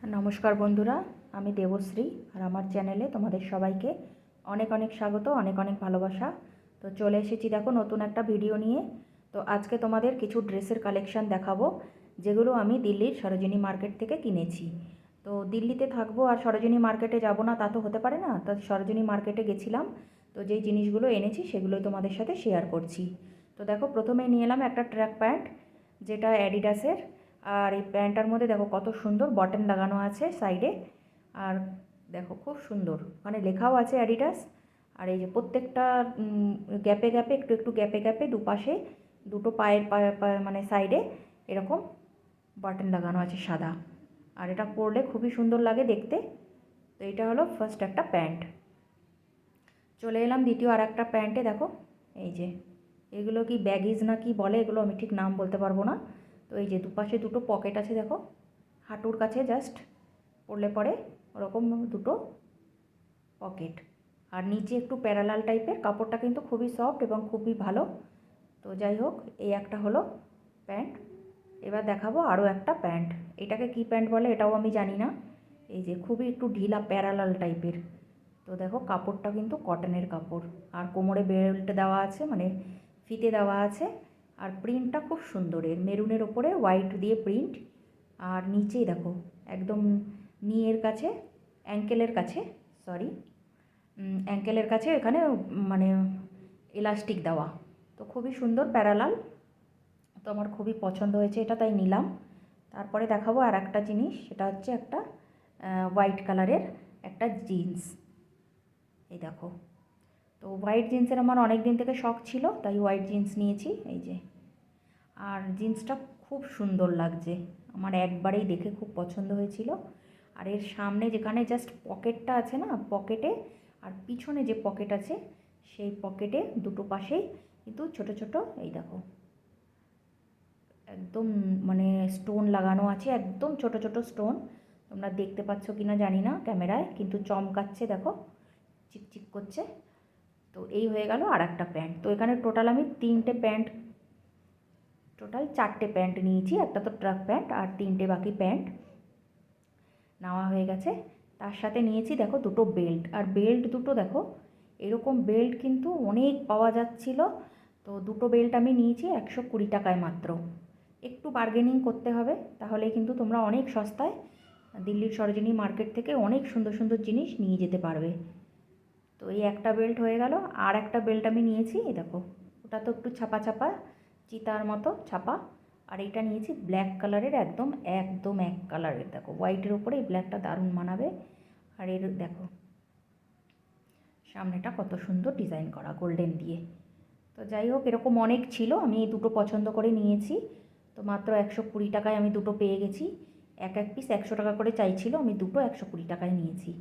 নমস্কার বন্ধুরা, আমি দেবশ্রী আর আমার চ্যানেলে তোমাদের সবাইকে অনেক অনেক স্বাগত, অনেক অনেক ভালোবাসা। তো চলে এসেছি দেখো নতুন একটা ভিডিও নিয়ে। তো আজকে তোমাদের কিছু ড্রেসের কালেকশান দেখাবো, যেগুলো আমি দিল্লির সরোজিনী মার্কেট থেকে কিনেছি। তো দিল্লিতে থাকবো আর সরোজিনী মার্কেটে যাব না তা তো হতে পারে না। তো সরোজিনী মার্কেটে গেছিলাম, তো যেই জিনিসগুলো এনেছি সেগুলোই তোমাদের সাথে শেয়ার করছি। তো দেখো প্রথমেই নিয়ে এলাম একটা ট্র্যাক প্যান্ট, যেটা অ্যাডিডাসের। আর এই প্যান্টটার মধ্যে দেখো কত সুন্দর বটন লাগানো আছে সাইডে। আর দেখো খুব সুন্দর, ওখানে লেখাও আছে অ্যাডিডাস। আর এই যে প্রত্যেকটা গ্যাপে গ্যাপে একটু একটু গ্যাপে গ্যাপে দুপাশে দুটো পায়ের মানে সাইডে এরকম বাটন লাগানো আছে সাদা। আর এটা পরলে খুবই সুন্দর লাগে দেখতে। তো এটা হলো ফার্স্ট একটা প্যান্ট। চলে এলাম দ্বিতীয় আর একটা প্যান্টে। দেখো এই যে এগুলো কি ব্যাগিজ না কি বলে, এগুলো আমি ঠিক নাম বলতে পারবো না। তো এই যে দুপাশে দুটো পকেট আছে দেখো, হাঁটুর কাছে জাস্ট পড়লে পরে ওরকম দুটো পকেট। আর নিচে একটু প্যারালাল টাইপের, কাপড়টা কিন্তু খুবই সফট এবং খুবই ভালো। তো যাই হোক, এই একটা হলো প্যান্ট। এবার দেখাবো আরও একটা প্যান্ট। এটাকে কি প্যান্ট বলে এটাও আমি জানি না। এই যে খুবই একটু ঢিলা প্যারালাল টাইপের। তো দেখো কাপড়টা কিন্তু কটনের কাপড়, আর কোমরে বেল্ট দেওয়া আছে, মানে ফিতে দেওয়া আছে। আর প্রিন্টটা খুব সুন্দর, এর মেরুনের ওপরে হোয়াইট দিয়ে প্রিন্ট। আর নিচেই দেখো একদম নিয়ের কাছে, অ্যাঙ্কেলের কাছে, সরি, অ্যাঙ্কেলের কাছে এখানে মানে এলাস্টিক দেওয়া। তো খুবই সুন্দর প্যারালাল। তো আমার খুবই পছন্দ হয়েছে এটা, তাই নিলাম। তারপরে দেখাবো আর একটা জিনিস, সেটা হচ্ছে একটা হোয়াইট কালারের একটা জিন্স। এই দেখো, তো হোয়াইট জিন্সের আমার অনেক দিন থেকে শখ ছিল, তাই হোয়াইট জিন্স নিয়েছি। এই যে, আর জিন্সটা খুব সুন্দর লাগছে, আমার একবারেই দেখে খুব পছন্দ হয়েছিল। আর এর সামনে যেখানে জাস্ট পকেটটা আছে না, পকেটে আর পিছনে যে পকেট আছে সেই পকেটে দুটো পাশেই কিন্তু ছোট ছোট, এই দেখো একদম মানে স্টোন লাগানো আছে, একদম ছোট ছোট স্টোন। তোমরা দেখতে পাচ্ছ কি না জানি না ক্যামেরায়, কিন্তু চমকাচ্ছে দেখো, চিকচিক করছে। তো এই হয়ে গেল আর একটা প্যান্ট। তো এখানে টোটাল আমি টোটাল চারটে প্যান্ট নিয়েছি, একটা তো ট্রাক প্যান্ট আর তিনটে বাকি প্যান্ট নেওয়া হয়ে গেছে। তার সাথে নিয়েছি দেখো দুটো বেল্ট, আর বেল্ট দুটো দেখো এরকম বেল্ট কিন্তু অনেক পাওয়া যাচ্ছিল। তো দুটো বেল্ট আমি নিয়েছি 120 টাকায় মাত্র। একটু বার্গেনিং করতে হবে, তাহলে কিন্তু তোমরা অনেক সস্তায় দিল্লির সরোজিনী মার্কেট থেকে অনেক সুন্দর সুন্দর জিনিস নিয়ে যেতে পারবে। তো এই একটা বেল্ট হয়ে গেল। আর একটা বেল্ট আমি নিয়েছি, এই দেখো ওটা তো একটু ছাপা ছাপা, চিতার মতো ছাপা। আর এইটা নিয়েছি ব্ল্যাক কালারের, একদম একদম এক কালারের। দেখো হোয়াইটের উপরে এই ব্ল্যাকটা দারুণ মানাবে। আর এর দেখো সামনেটা কত সুন্দর ডিজাইন করা গোল্ডেন দিয়ে। তো যাই হোক, এরকম অনেক ছিল, আমি এই দুটো পছন্দ করে নিয়েছি। তো মাত্র 120 টাকায় আমি দুটো পেয়ে গেছি। এক এক পিস 100 টাকা করে চাইছিল, আমি দুটো 120 টাকায় নিয়েছি।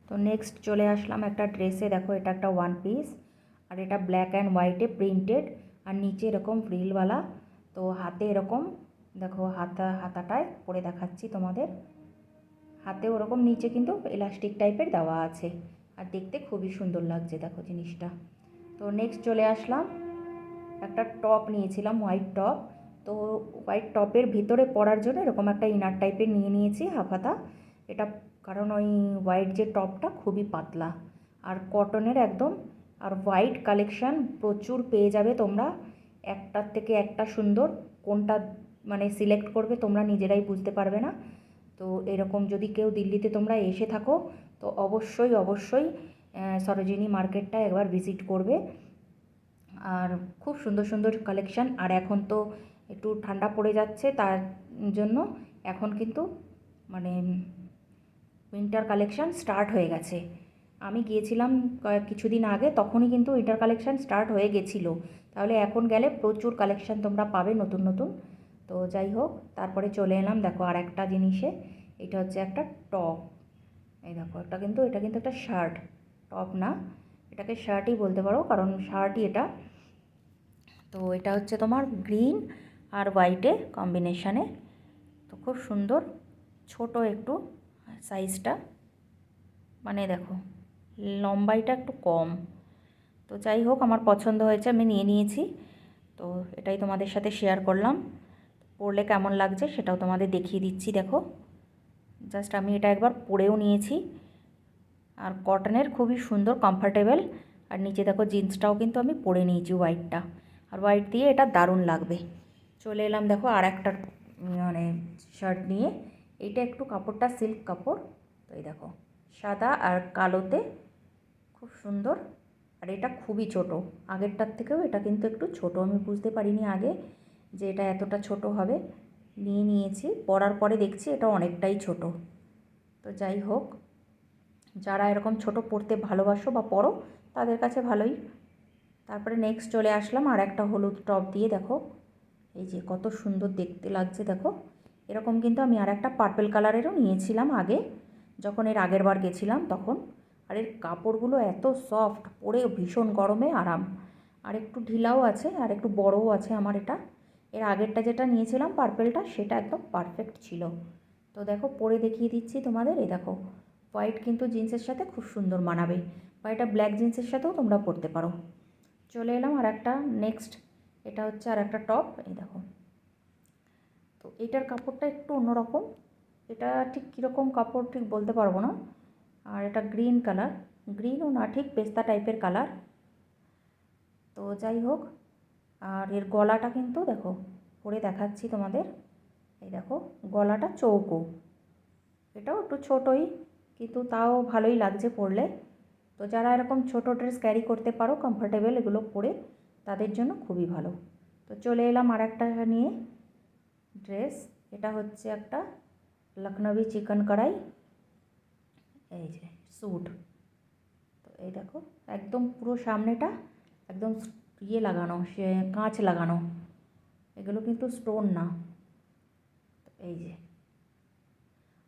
তো নেক্সট চলে আসলাম একটা ড্রেসে। দেখো এটা একটা ওয়ান পিস, আর এটা ব্ল্যাক অ্যান্ড হোয়াইটে প্রিন্টেড, আর নিচে এরকম ফ্রিলওয়ালা। তো হাতে এরকম দেখো, হাতাটায় পরে দেখাচ্ছি তোমাদের। হাতে ওরকম নিচে কিন্তু এলাস্টিক টাইপের দেওয়া আছে, আর দেখতে খুবই সুন্দর লাগছে দেখো জিনিসটা। তো নেক্সট চলে আসলাম, একটা টপ নিয়েছিলাম, হোয়াইট টপ। তো হোয়াইট টপের ভিতরে পরার জন্য এরকম একটা ইনার টাইপের নিয়ে নিয়েছি হাফ হাতা। এটা কারণ ওই হোয়াইট যে টপটা খুবই পাতলা আর কটনের একদম। আর হোয়াইট কালেকশান প্রচুর পেয়ে যাবে তোমরা, একটার থেকে একটা সুন্দর। কোনটা মানে সিলেক্ট করবে তোমরা নিজেরাই বুঝতে পারবে না। তো এরকম যদি কেউ দিল্লিতে তোমরা এসে থাকো, তো অবশ্যই অবশ্যই সরোজিনী মার্কেটটা একবার ভিজিট করবে। আর খুব সুন্দর সুন্দর কালেকশান। আর এখন তো একটু ঠান্ডা পড়ে যাচ্ছে, তার জন্য এখন কিন্তু মানে উইন্টার কালেকশান স্টার্ট হয়ে গেছে। আমি গিয়েছিলাম কিছুদিন আগে, তখনই কিন্তু উইন্টার কালেকশান স্টার্ট হয়ে গেছিলো। তাহলে এখন গেলে প্রচুর কালেকশান তোমরা পাবে নতুন নতুন। তো যাই হোক, তারপরে চলে এলাম দেখো আর একটা জিনিসে। এটা হচ্ছে একটা টপ। এই দেখো এটা কিন্তু একটা শার্ট, টপ না, এটাকে শার্টই বলতে পারো, কারণ শার্টই এটা। তো এটা হচ্ছে তোমার গ্রিন আর হোয়াইটে কম্বিনেশানে। তো খুব সুন্দর, ছোট একটু সাইজটা, মানে দেখো লম্বাইটা একটু কম। তো যাই হোক, আমার পছন্দ হয়েছে, আমি নিয়ে নিয়েছি। তো এটাই তোমাদের সাথে শেয়ার করলাম। পরলে কেমন লাগছে সেটাও তোমাদের দেখিয়ে দিচ্ছি। দেখো জাস্ট আমি এটা একবার পরেও নিয়েছি, আর কটনের খুবই সুন্দর কমফর্টেবল। আর নিচে দেখো জিন্সটাও কিন্তু আমি পরে নিয়েছি হোয়াইটটা, আর হোয়াইট দিয়ে এটা দারুণ লাগবে। চলে এলাম দেখো আর একটা মানে শার্ট নিয়ে। এটা একটু কাপড়টা সিল্ক কাপড়, তো এই দেখো সাদা আর কালোতে খুব সুন্দর। আর এটা খুবই ছোট, আগেরটার থেকেও এটা কিন্তু একটু ছোট। আমি বুঝতে পারিনি আগে যে এটা এতটা ছোট হবে। নিয়েছি, পরার পরে দেখছি এটা অনেকটাই ছোট। তো যাই হোক, যারা এরকম ছোট পরতে ভালোবাসো বা পরো তাদের কাছে ভালোই। তারপরে নেক্সট চলে আসলাম আর একটা হলুদ টপ দিয়ে। দেখো এই যে কত সুন্দর দেখতে লাগছে দেখো। এরকম কিন্তু আমি আর একটা পার্পেল কালারেরও নিয়েছিলাম আগে, যখন এর আগের বার গেছিলাম তখন। আর এর কাপড়গুলো এত সফট, পরে ভীষণ গরমে আরাম। আর একটু ঢিলাও আছে আর একটু বড়ও আছে আমার এটা। এর আগেরটা যেটা নিয়েছিলাম পার্পেলটা, সেটা একদম পারফেক্ট ছিল। তো দেখো পরে দেখিয়ে দিচ্ছি তোমাদের। এই দেখো হোয়াইট কিন্তু জিন্সের সাথে খুব সুন্দর মানাবে, বা এটা ব্ল্যাক জিন্সের সাথেও তোমরা পরতে পারো। চলে এলাম আর একটা নেক্সট, এটা হচ্ছে আর একটা টপ। এই দেখো, তো এইটার কাপড়টা একটু অন্যরকম। এটা ঠিক কীরকম কাপড় ঠিক বলতে পারবো না। আর এটা গ্রিন কালার, গ্রিনও না ঠিক পেস্তা টাইপের কালার। তো যাই হোক, আর এর গলাটা কিন্তু দেখো পরে দেখাচ্ছি তোমাদের। এই দেখো গলাটা চৌকো, এটাও একটু ছোটোই কিন্তু তাও ভালোই লাগছে পরলে। তো যারা এরকম ছোটো ড্রেস ক্যারি করতে পারো কমফোর্টেবল এগুলো পরে, তাদের জন্য খুবই ভালো। তো চলে এলাম আর একটা নিয়ে ড্রেস। এটা হচ্ছে একটা লখনউই চিকেন কড়াই, এই যে স্যুট। তো এই দেখো একদম পুরো সামনেটা একদম ইয়ে লাগানো, সে কাঁচ লাগানো, এগুলো কিন্তু স্টোন না। এই যে,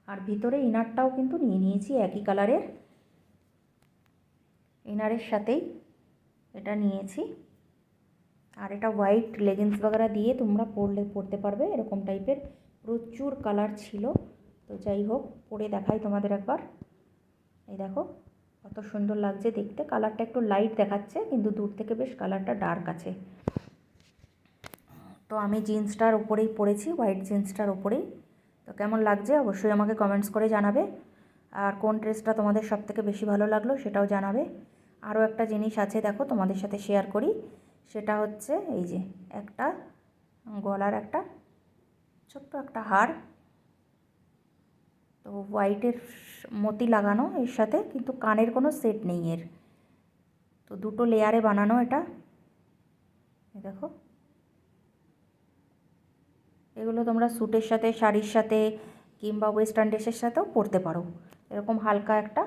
আর ভিতরে ইনারটাও কিন্তু নিয়েছি একই কালারের, ইনারের সাথেই এটা নিয়েছি। আর এটা হোয়াইট লেগিংস বাগেরা দিয়ে তোমরা পরতে পারবে, এরকম টাইপের প্রচুর কালার ছিল। তো যাই হোক পরে দেখাই তোমাদের একবার। এই দেখো কত সুন্দর লাগছে দেখতে। কালারটা একটু লাইট দেখাচ্ছে কিন্তু দূর থেকে বেশ কালারটা ডার্ক আছে। তো আমি জিন্সটার উপরেই পরেছি, হোয়াইট জিন্সটার উপরেই। তো কেমন লাগছে অবশ্যই আমাকে কমেন্টস করে জানাবে। আর কোন ড্রেসটা তোমাদের সবথেকে বেশি ভালো লাগলো সেটাও জানাবে। আরও একটা জিনিস আছে দেখো তোমাদের সাথে শেয়ার করি, সেটা হচ্ছে এই যে একটা গলার একটা ছোট্ট একটা হার। তো হোয়াইটের মতি লাগানো এর সাথে, কিন্তু কানের কোনো সেট নেই এর। তো দুটো লেয়ারে বানানো এটা। দেখো এগুলো তোমরা স্যুটের সাথে, শাড়ির সাথে কিংবা ওয়েস্টার্ন ড্রেসের সাথেও পরতে পারো। এরকম হালকা একটা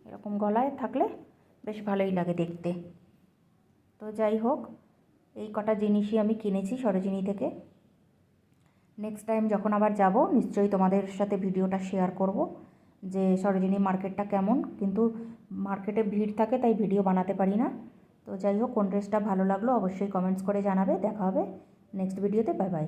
এরকম গলায় থাকলে বেশ ভালোই লাগে দেখতে। তো যাই হোক, এই কটা জিনিসই আমি কিনেছি সরোজিনী থেকে। নেক্সট টাইম যখন আবার যাব নিশ্চয়ই তোমাদের সাথে ভিডিওটা শেয়ার করব যে সরোজিনী মার্কেটটা কেমন। কিন্তু মার্কেটে ভিড় থাকে তাই ভিডিও বানাতে পারি না। তো যাই হোক, কোন ড্রেসটা ভালো লাগলো অবশ্যই কমেন্টস করে জানাবে। দেখা হবে নেক্সট ভিডিওতে। Bye bye.